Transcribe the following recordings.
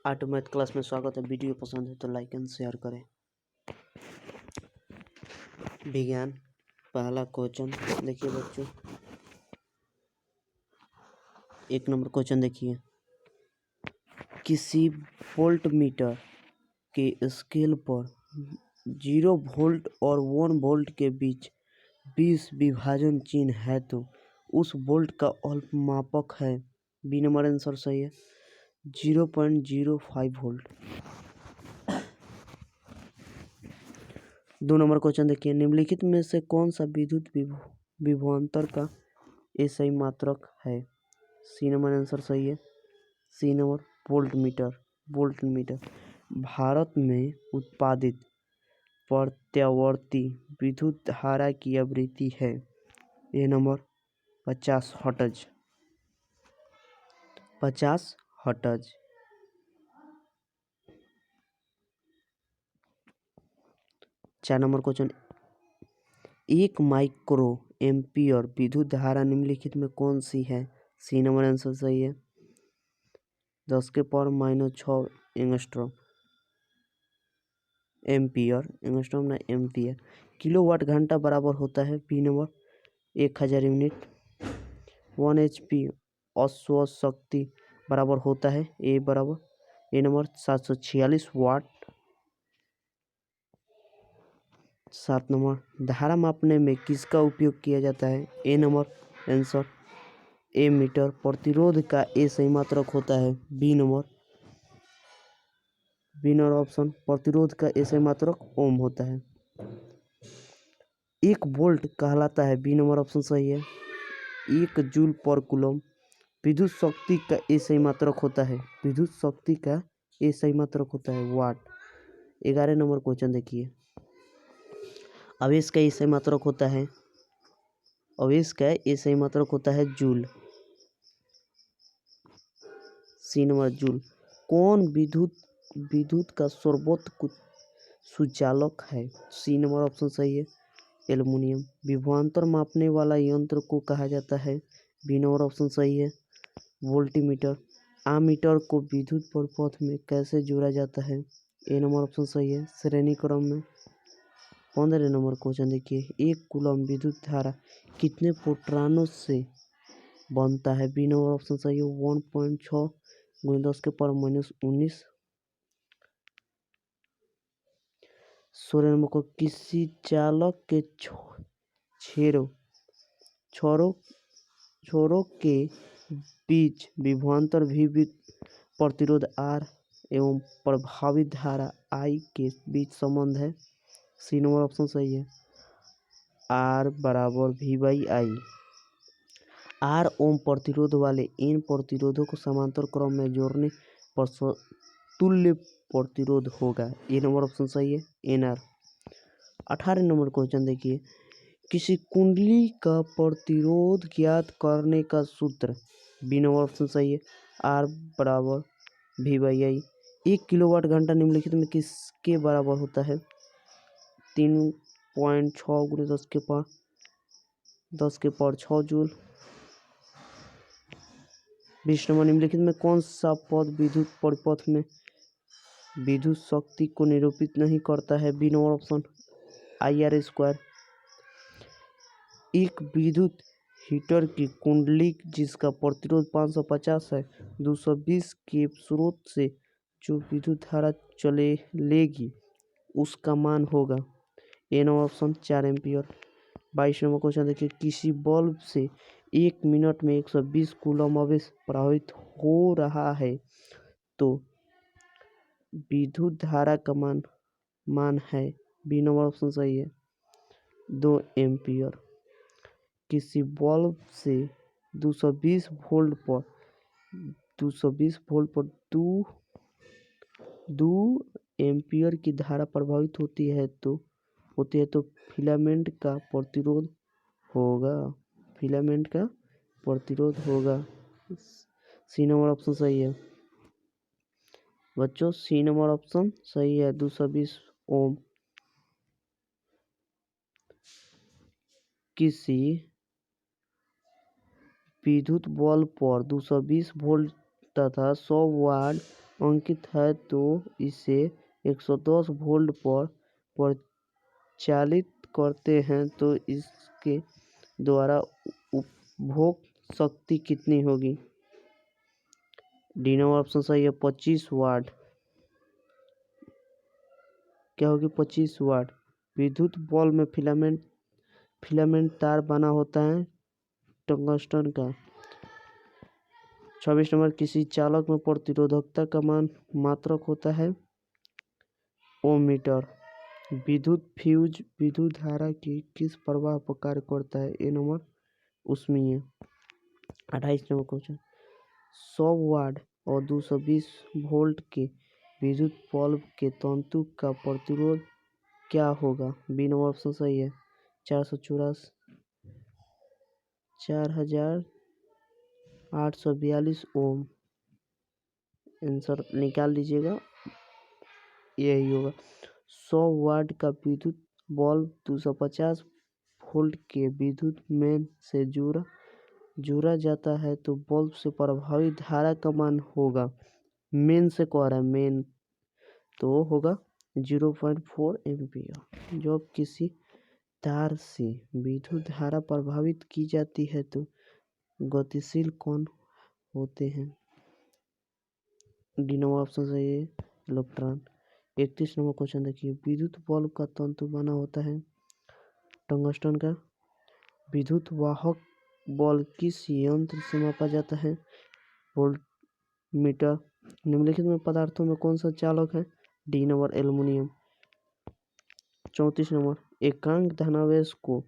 आठ math class में स्वागत है। वीडियो पसंद है तो लाइक एंड शेयर करें। विज्ञान पहला क्वेश्चन देखिए बच्चों, एक नंबर क्वेश्चन देखिए। किसी वोल्ट मीटर के स्केल पर 0 वोल्ट और 1 वोल्ट के बीच 20 विभाजन चिन्ह है तो उस वोल्ट का अल्पमापक है। बी नंबर आंसर सही है, 0.05 वोल्ट। 2 नंबर क्वेश्चन देखिए। निम्नलिखित में से कौन सा विद्युत विभवांतर का एसआई मात्रक है। सी नंबर आंसर सही है, C number voltmeter. Bharat में उत्पादित प्रत्यावर्ती विद्युत धारा की आवृत्ति है। A number 50 hertz. 4 number question. 1 microampere विद्युत धारा निम्नलिखित में कौन सी है। सी नंबर आंसर सही है, 10⁻⁻6 एंगस्ट्रॉम। एम्पियर किलोवाट घंटा बराबर होता है। B number 1000 unit. 1 HP अश्व शक्ति बराबर होता है। A number 746 watt. 7 नंबर धारा मापने में किसका उपयोग किया जाता है। A number answer A metre. प्रतिरोध का ए सही मात्रक होता है। बी नंबर ऑप्शन प्रतिरोध का ए सही मात्रक ओम होता है। 1 वोल्ट कहलाता है। बी नंबर ऑप्शन सही है, 1 जूल पर कूलम। विद्युत शक्ति का ए सही मात्रक होता है। वाट। 11 नंबर क्वेश्चन देखिए। आवेश का ए सही मात्रक होता है जूल। सी नंबर जूल। कौन विद्युत का सर्वोत्कृष्ट सुचालक है। सी नंबर ऑप्शन सही है, एल्युमिनियम। विभवांतर मापने वाला यंत्र को कहा जाता है। बी नंबर ऑप्शन सही है, वोल्टीमीटर। आमीटर को विद्युत परिपथ में कैसे जोड़ा जाता है। ए नंबर ऑप्शन सही है, श्रेणी क्रम में। 15 नंबर क्वेश्चन देखिए। 1 कूलम विद्युत धारा कितने प्रोटॉनों से बनता है। बी नंबर ऑप्शन सही है, 1.6 × 10⁻⁻19। 16 नंबर को किसी चालक के छोरों के बीच विभवांतर V प्रतिरोध R एवं प्रभावित धारा I के बीच संबंध है। सी नंबर ऑप्शन सही है, R बराबर V/I। R ओम प्रतिरोध वाले इन प्रतिरोधों को समांतर क्रम में जोड़ने पर तुल्य प्रतिरोध होगा। ए नंबर ऑप्शन सही है, NR। 18 नंबर क्वेश्चन देखिए। किसी कुंडली का प्रतिरोध ज्ञात करने का सूत्र। बी नंबर ऑप्शन सही है, R बराबर V/I। 1 किलोवाट घंटा निम्नलिखित में किसके बराबर होता है। 3.6 × 10⁻6 जूल। 20 नंबर निम्नलिखित में कौन सा पद विद्युत परिपथ में विद्युत शक्ति को निरूपित नहीं करता है। B number option IR²। एक विद्युत हीटर की कुंडली जिसका प्रतिरोध 550 है, 220 के स्रोत से जो विद्युत धारा चलेगी उसका मान होगा। A number option 4 ampere. 22 number question देखिए। किसी बल्ब से 1 मिनट में 120 कूलम आवेश प्रवाहित हो रहा है तो विद्युत धारा का मान है। बी नंबर ऑप्शन सही है, 2 एम्पियर। किसी बल्ब से 220 वोल्ट पर 2 एम्पियर की धारा प्रभावित होती है तो फिलामेंट का प्रतिरोध होगा। सी नंबर ऑप्शन सही है बच्चों, सी नंबर ऑप्शन सही है, 220 ओम। किसी विद्युत बल्ब पर 220 वोल्ट तथा 100 वाट अंकित है तो इसे 110 वोल्ट पर प्रचालित करते हैं तो इसके द्वारा उपभोग शक्ति कितनी होगी? डी नंबर ऑप्शन सही है 25 वाट। क्या होगी? 25 वाट। विद्युत बल्ब में फिलामेंट तार बना होता है टंगस्टन का। 26 नंबर किसी चालक में प्रतिरोधकता का मान मात्रक होता है ओम मीटर। विद्युत फ्यूज विद्युत धारा की किस प्रवाह पर कार्य करता है? ए नंबर ऊष्मीय। 28 नंबर क्वेश्चन 100 वाट और 220 वोल्ट के विद्युत बल्ब के तंतु का प्रतिरोध क्या होगा? बी नंबर ऑप्शन सही है 4842 ओम। आंसर निकाल लीजिएगा, यही होगा। 100 वाट का विद्युत बल्ब 250 वोल्ट के विद्युत मेन से जुड़ा जाता है तो बल्ब से प्रभावित धारा का मान होगा, मेन से कह रहा है मेन, तो होगा 0.4 एम्पियर। जब किसी तार से विद्युत धारा प्रभावित की जाती है तो गतिशील कौन होते हैं? डी नंबर ऑप्शन सही है इलेक्ट्रॉन। 31 नंबर क्वेश्चन देखिए विद्युत बल्ब का तंतु बना होता है टंगस्टन का। विद्युत वाहक बल किस यंत्र से मापा जाता है? Volt meter. निम्नलिखित में पदार्थों में कौन सा चालक है? D number aluminium. 34 नंबर एकांक धनावेश को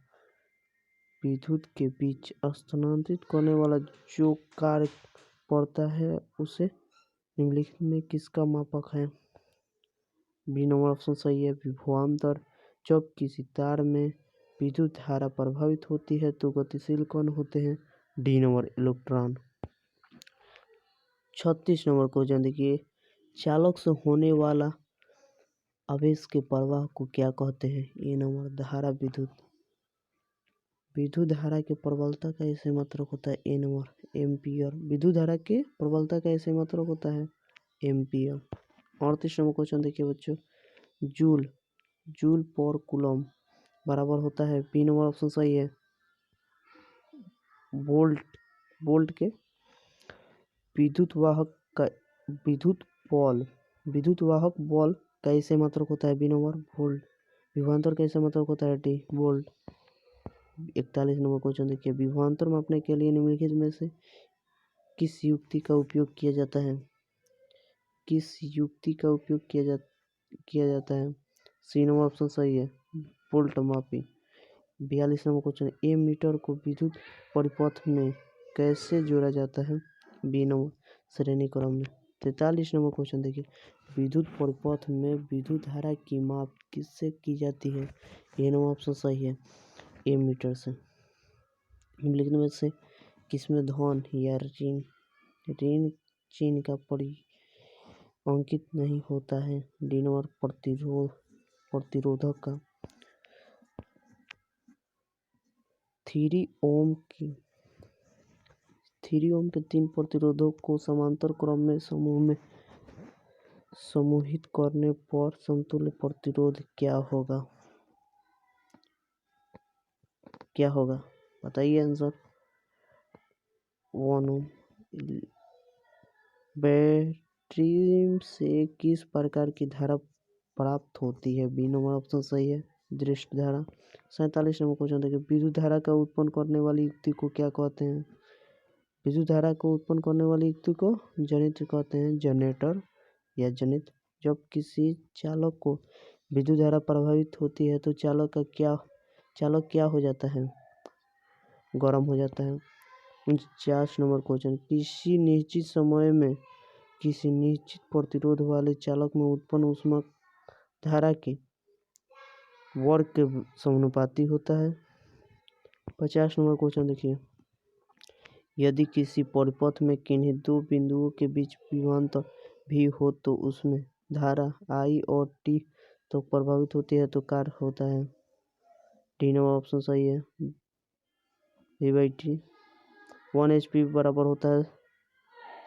विद्युत के बीच स्थानांतरित करने वाला जो कार्य पड़ता है उसे निम्नलिखित में किसका मापक है? बी नंबर ऑप्शन सही है विभवांतर। जब किसी तार में विद्युत धारा प्रभावित होती है तो गतिशील कण होते हैं? D number electron. 36 number question देखिए चालक से होने वाला आवेश के प्रवाह को क्या कहते हैं? ए नंबर धारा। विद्युत धारा के प्रबलता का ऐसे मात्रक होता है? A number ampere. विद्युत धारा के प्रबलता का ऐसे मात्रक होता है? एम्पियर। 38 नंबर क्वेश्चन देखिए बच्चों जूल पर कूलम बराबर होता है? बी नंबर ऑप्शन सही है वोल्ट के। विद्युत वाहक बल का ऐसे मात्रक होता है? B number volt. विभवांतर का ऐसे मात्रक होता है? D volt. 41 नंबर क्वेश्चन देखिए विभवांतर मापने के लिए निम्नलिखित में से किस युक्ति का उपयोग किया जाता है? किस युक्ति का उपयोग किया जाता है? सी नंबर ऑप्शन सही है वोल्ट मापी। 42 नंबर क्वेश्चन ए मीटर को विद्युत परिपथ में कैसे जोड़ा जाता है? बी नंबर श्रेणी क्रम में। 43 नंबर क्वेश्चन देखिए विद्युत परिपथ में विद्युत धारा की माप किससे की जाती है? ए नंबर ऑप्शन सही है ए मीटर से। निम्नलिखित में से किसमें धन या ऋण चिन्ह का अंकित नहीं होता है? डी नंबर प्रतिरोधक का। 3 ओम के 3 प्रतिरोधक को समांतर क्रम में समूहित करने पर समतुल्य प्रतिरोध क्या होगा? बताइए आंसर। 1 ओम। बैटरी से किस प्रकार की धारा प्राप्त होती है? बी नंबर ऑप्शन सही है दृष्ट धारा। 47 नंबर क्वेश्चन देखिए विद्युत धारा का उत्पन्न करने वाली युक्ति को क्या कहते हैं? विद्युत धारा को उत्पन्न करने वाली युक्ति को जनित्र कहते हैं, जनरेटर या जनित्र। जब किसी चालक को विद्युत धारा प्रभावित होती है तो चालक क्या हो जाता है? गर्म हो जाता है। 49 नंबर क्वेश्चन किसी निश्चित समय में किसी निश्चित प्रतिरोध वाले चालक में उत्पन्न ऊष्मा धारा के वर्ग के समानुपाती होता है। 50 नंबर क्वेश्चन देखिए यदि किसी परिपथ में किन्हीं दो बिंदुओं के बीच विभवांतर भी हो तो उसमें धारा I और T तो प्रभावित होती है तो कार्य होता है? डी नंबर ऑप्शन सही है V/T। 1 HP बराबर होता है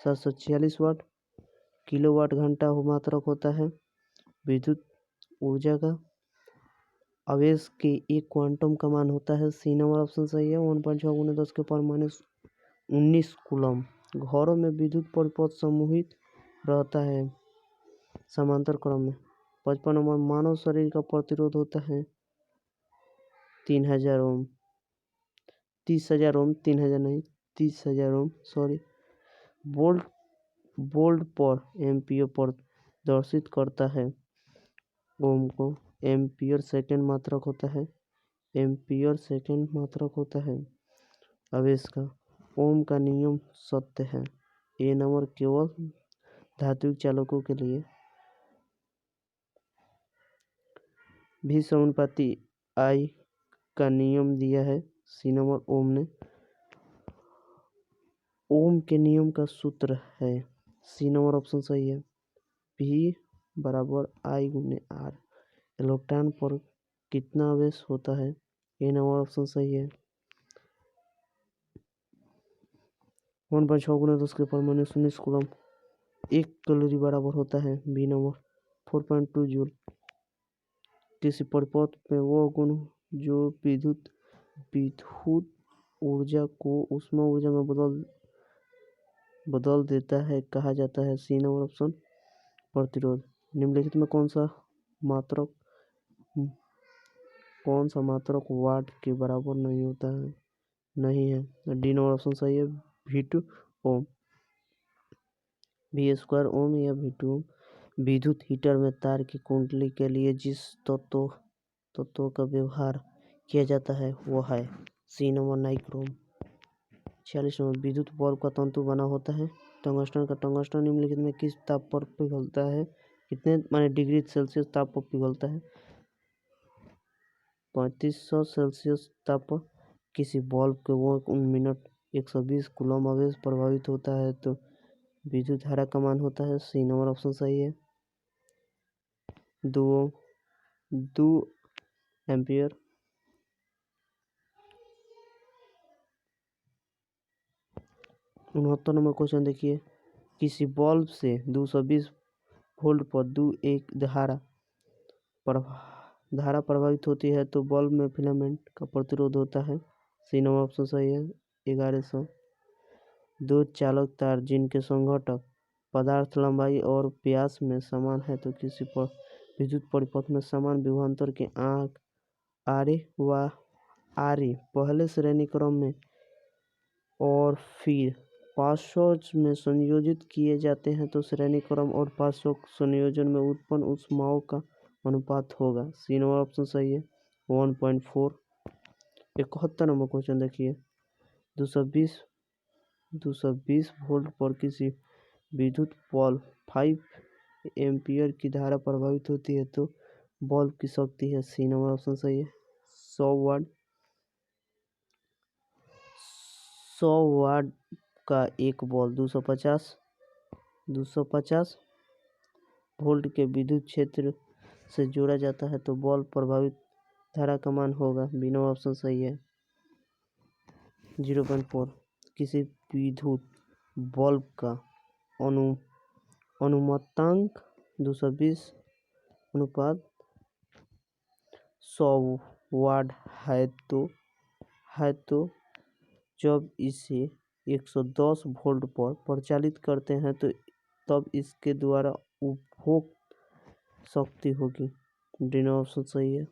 746 वाट। किलोवाट घंटा मात्रक होता है विद्युत ऊर्जा का। आवेश के एक क्वांटम का मान होता है, सी नंबर ऑप्शन सही है, 1.6 × 10⁻19 कूलम। घरों में विद्युत परिपथ समूहित रहता है समांतर क्रम में। 55 नंबर, मानव शरीर का प्रतिरोध होता है 3000 ओम, 30,000 ओम, 3000 नहीं, 30,000 ओम, सॉरी। वोल्ट पर एम्पियर प्रदर्शित करता है। ओम को एम्पियर सेकेंड मात्रक होता है, एम्पियर सेकेंड मात्रक होता है आवेश का। ओम का नियम सत्य है। ए नंबर केवल धात्विक चालकों के लिए। भी समानुपाती आई का नियम दिया है, सी नंबर ओम ने। ओम के नियम का सूत्र है, सी नंबर ऑप्शन सही है, भी बराबर आई गुने आर। इलेक्ट्रॉन पर कितना आवेश होता है, ए नंबर ऑप्शन सही है, 1.6 × 10⁻19 कूलम। 1 कैलोरी बराबर होता है, बी नंबर 4.2 जूल। किसी परिपथ में वह गुण जो विद्युत ऊर्जा को ऊष्मा ऊर्जा में बदल देता है कहा जाता है, सी नंबर ऑप्शन प्रतिरोध। निम्नलिखित में कौन सा मात्रक वाट के बराबर नहीं होता है, नहीं है, डी नंबर ऑप्शन सही है, V2 ओम। V² ओम या V2 ओम। विद्युत हीटर में तार की कुंडली के लिए जिस तत्व का व्यवहार किया जाता है वह है, सी नंबर नाइक्रोम। 46 नंबर, विद्युत बल्ब का तंतु बना होता है टंगस्टन का। टंगस्टन निम्नलिखित में किस ताप पर पिघलता है, कितने माने डिग्री सेल्सियस ताप पर पिघलता है, 3500 सेल्सियस ताप पर। किसी बल्ब के वो मिनट 120 कूलम आवेश प्रभावित होता है तो विद्युत धारा का मान होता है, सी नंबर ऑप्शन सही है, 2 एम्पियर। 69 नंबर क्वेश्चन देखिए, किसी बल्ब से 220 वोल्ट पर एक धारा प्रभावित होती है तो बल्ब में फिलामेंट का प्रतिरोध होता है, सी नंबर ऑप्शन सही है, 1100। 2 चालक तार जिनके संघटक पदार्थ लंबाई और व्यास में समान है तो किसी पर विद्युत परिपथ में समान विभवांतर के आंक आरे व आरे पहले श्रेणी क्रम में और फिर पार्श्व में संयोजित किए जाते हैं तो श्रेणी क्रम और पार्श्व संयोजन में उत्पन्न ऊष्माओं का अनुपात होगा, सी नंबर ऑप्शन सही है, 1.4। 71 नंबर क्वेश्चन देखिए, 220 वोल्ट पर किसी विद्युत बल्ब 5 एम्पियर की धारा प्रभावित होती है तो बल्ब की शक्ति है, सी नंबर ऑप्शन सही है, 100 वाट का एक बल्ब 250 वोल्ट के विद्युत क्षेत्र से जोड़ा जाता है तो बल्ब प्रभावित धारा का मान होगा, बी नंबर ऑप्शन सही है, 0.4। किसी विद्युत बल्ब का अनुमतांक 220:100 वाट है तो जब इसे 110 वोल्ट पर प्रचालित करते हैं तो तब इसके द्वारा उपभोग शक्ति होगी, डी नंबर ऑप्शन सही है,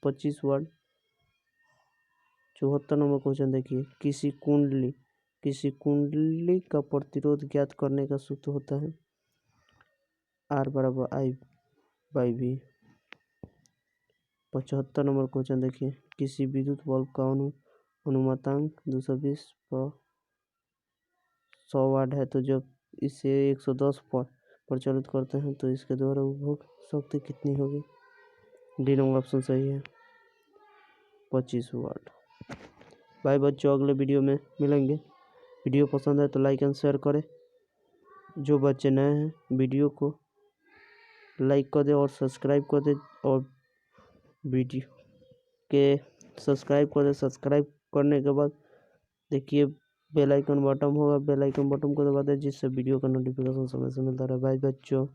25 वाट। 74 नंबर क्वेश्चन देखिए, किसी कुंडली का प्रतिरोध ज्ञात करने का सूत्र होता है R = I/V। 75 नंबर क्वेश्चन देखिए, किसी विद्युत बल्ब का अनुमतांक 220/100 वाट है तो जब इसे 110 पर प्रचालित करते हैं तो इसके द्वारा उपभोग शक्ति कितनी होगी, डी नंबर ऑप्शन सही है, 25 वाट। भाई बच्चों, अगले वीडियो में मिलेंगे। वीडियो पसंद है तो लाइक एंड शेयर करें। जो बच्चे नए हैं वीडियो को लाइक कर दे और सब्सक्राइब कर दे, और वीडियो के सब्सक्राइब कर दे। सब्सक्राइब करने के बाद देखिए बेल आइकन बटन होगा, बेल आइकन बटन को दबा दें जिससे वीडियो का नोटिफिकेशन समय से मिलता रहे। बाय बच्चों।